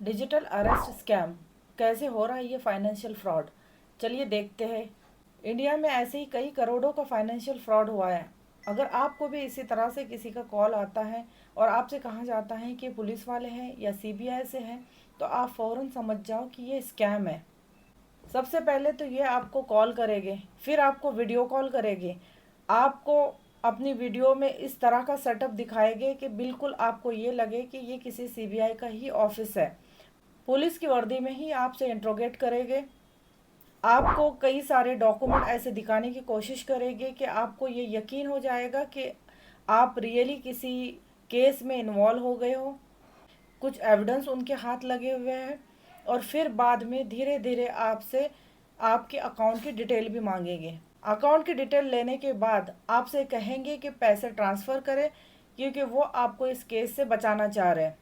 Digital arrest scam कैसे हो रहा है ये फाइनेंशियल फ्रॉड। चलिए देखते हैं। इंडिया में ऐसे ही कई करोड़ों का फाइनेंशियल फ्रॉड हुआ है। अगर आपको भी इसी तरह से किसी का कॉल आता है और आपसे कहा जाता है कि पुलिस वाले हैं या सीबीआई से हैं, तो आप फ़ौरन समझ जाओ कि ये स्कैम है। सबसे पहले तो ये आपको कॉल करेंगे, फिर आपको वीडियो कॉल करेंगे, आपको अपनी वीडियो में इस तरह का सेटअप दिखाएंगे कि बिल्कुल आपको ये लगे कि ये किसी सीबीआई का ही ऑफिस है। पुलिस की वर्दी में ही आपसे इंट्रोगेट करेंगे। आपको कई सारे डॉक्यूमेंट ऐसे दिखाने की कोशिश करेंगे कि आपको ये यकीन हो जाएगा कि आप रियली किसी केस में इन्वॉल्व हो गए हो, कुछ एविडेंस उनके हाथ लगे हुए हैं। और फिर बाद में धीरे धीरे आपसे आपके अकाउंट की डिटेल भी मांगेंगे। अकाउंट की डिटेल लेने के बाद आपसे कहेंगे कि पैसे ट्रांसफ़र करें, क्योंकि वो आपको इस केस से बचाना चाह रहे हैं।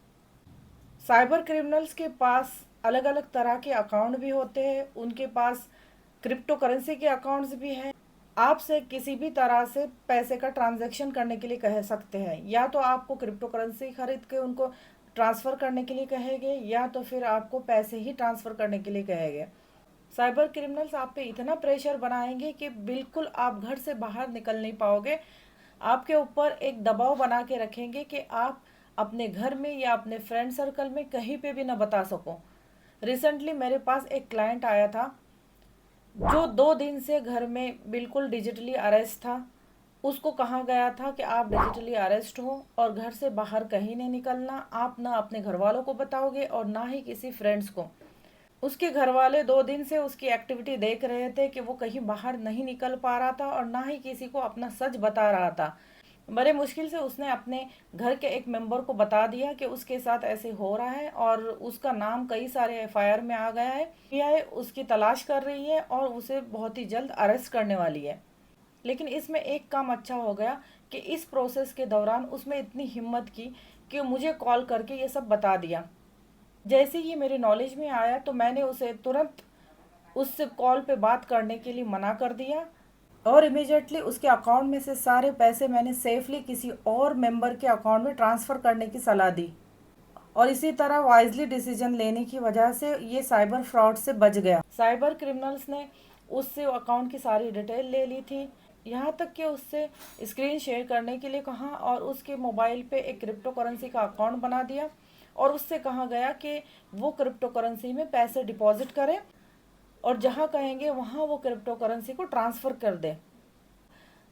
साइबर क्रिमिनल्स के पास अलग अलग तरह के अकाउंट भी होते हैं, उनके पास क्रिप्टो करेंसी के अकाउंट्स भी हैं। आपसे किसी भी तरह से पैसे का ट्रांजैक्शन करने के लिए कह सकते हैं, या तो आपको क्रिप्टो करेंसी खरीद के उनको ट्रांसफ़र करने के लिए कहेंगे, या तो फिर आपको पैसे ही ट्रांसफ़र करने के लिए कहेंगे। साइबर क्रिमिनल्स आप पे इतना प्रेशर बनाएंगे कि बिल्कुल आप घर से बाहर निकल नहीं पाओगे। आपके ऊपर एक दबाव बना के रखेंगे कि आप अपने घर में या अपने फ्रेंड सर्कल में कहीं पे भी ना बता सको। रिसेंटली मेरे पास एक क्लाइंट आया था जो 2 दिन से घर में बिल्कुल डिजिटली अरेस्ट था। उसको कहा गया था कि आप डिजिटली अरेस्ट हो और घर से बाहर कहीं नहीं निकलना, आप ना अपने घर वालों को बताओगे और ना ही किसी फ्रेंड्स को। उसके घर वाले 2 दिन से उसकी एक्टिविटी देख रहे थे कि वो कहीं बाहर नहीं निकल पा रहा था और ना ही किसी को अपना सच बता रहा था। बड़े मुश्किल से उसने अपने घर के एक मेंबर को बता दिया कि उसके साथ ऐसे हो रहा है और उसका नाम कई सारे एफआईआर में आ गया है। सीबीआई उसकी तलाश कर रही है और उसे बहुत ही जल्द अरेस्ट करने वाली है। लेकिन इसमें एक काम अच्छा हो गया कि इस प्रोसेस के दौरान उसने इतनी हिम्मत की कि मुझे कॉल करके ये सब बता दिया। जैसे ही मेरे नॉलेज में आया तो मैंने उसे तुरंत उससे कॉल पे बात करने के लिए मना कर दिया और इमीडिएटली उसके अकाउंट में से सारे पैसे मैंने सेफली किसी और मेंबर के अकाउंट में ट्रांसफ़र करने की सलाह दी। और इसी तरह वाइजली डिसीजन लेने की वजह से ये साइबर फ्रॉड से बच गया। साइबर क्रिमिनल्स ने उससे अकाउंट की सारी डिटेल ले ली थी, यहाँ तक कि उससे स्क्रीन शेयर करने के लिए कहा और उसके मोबाइल पे एक क्रिप्टो करेंसी का अकाउंट बना दिया और उससे कहा गया कि वो क्रिप्टो करेंसी में पैसे डिपॉजिट करे और जहाँ कहेंगे वहाँ वो क्रिप्टो करेंसी को ट्रांसफ़र कर दे।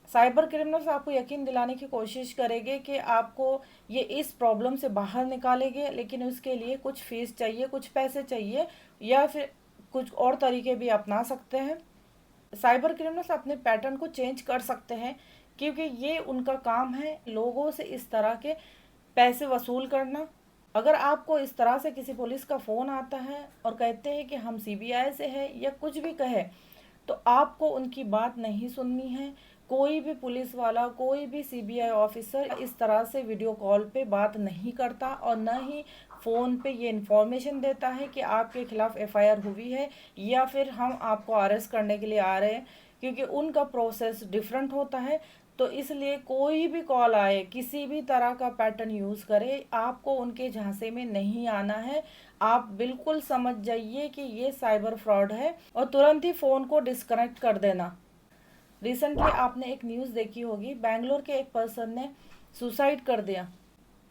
साइबर क्रिमिनल्स आपको यकीन दिलाने की कोशिश करेंगे कि आपको ये इस प्रॉब्लम से बाहर निकालेंगे, लेकिन उसके लिए कुछ फीस चाहिए, कुछ पैसे चाहिए, या फिर कुछ और तरीके भी अपना सकते हैं। साइबर क्रिमिनल्स अपने पैटर्न को चेंज कर सकते हैं, क्योंकि ये उनका काम है लोगों से इस तरह के पैसे वसूल करना। अगर आपको इस तरह से किसी पुलिस का फ़ोन आता है और कहते हैं कि हम सीबीआई से है या कुछ भी कहे, तो आपको उनकी बात नहीं सुननी है। कोई भी पुलिस वाला, कोई भी सीबीआई ऑफिसर इस तरह से वीडियो कॉल पे बात नहीं करता और न ही फ़ोन पे ये इन्फॉर्मेशन देता है कि आपके खिलाफ़ एफआईआर हुई है या फिर हम आपको अरेस्ट करने के लिए आ रहे हैं, क्योंकि उनका प्रोसेस डिफरेंट होता है। तो इसलिए कोई भी कॉल आए, किसी भी तरह का पैटर्न यूज़ करे, आपको उनके झांसे में नहीं आना है। आप बिल्कुल समझ जाइए कि ये साइबर फ्रॉड है और तुरंत ही फ़ोन को डिस्कनेक्ट कर देना। रिसेंटली आपने एक न्यूज़ देखी होगी, बेंगलोर के एक पर्सन ने सुसाइड कर दिया।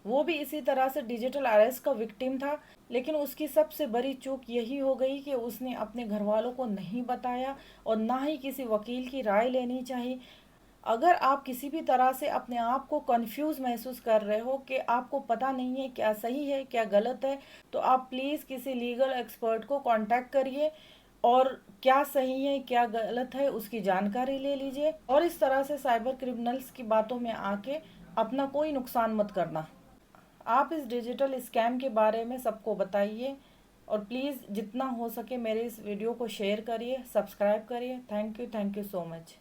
वो भी इसी तरह से डिजिटल अरेस्ट का विक्टिम था, लेकिन उसकी सबसे बड़ी चूक यही हो गई कि उसने अपने घर वालों को नहीं बताया और ना ही किसी वकील की राय लेनी चाहिए। अगर आप किसी भी तरह से अपने आप को कंफ्यूज महसूस कर रहे हो कि आपको पता नहीं है क्या सही है क्या गलत है, तो आप प्लीज़ किसी लीगल एक्सपर्ट को कांटेक्ट करिए और क्या सही है क्या गलत है उसकी जानकारी ले लीजिए। और इस तरह से साइबर क्रिमिनल्स की बातों में आके अपना कोई नुकसान मत करना। आप इस डिजिटल स्कैम के बारे में सबको बताइए और प्लीज़ जितना हो सके मेरे इस वीडियो को शेयर करिए, सब्सक्राइब करिए। Thank you so much.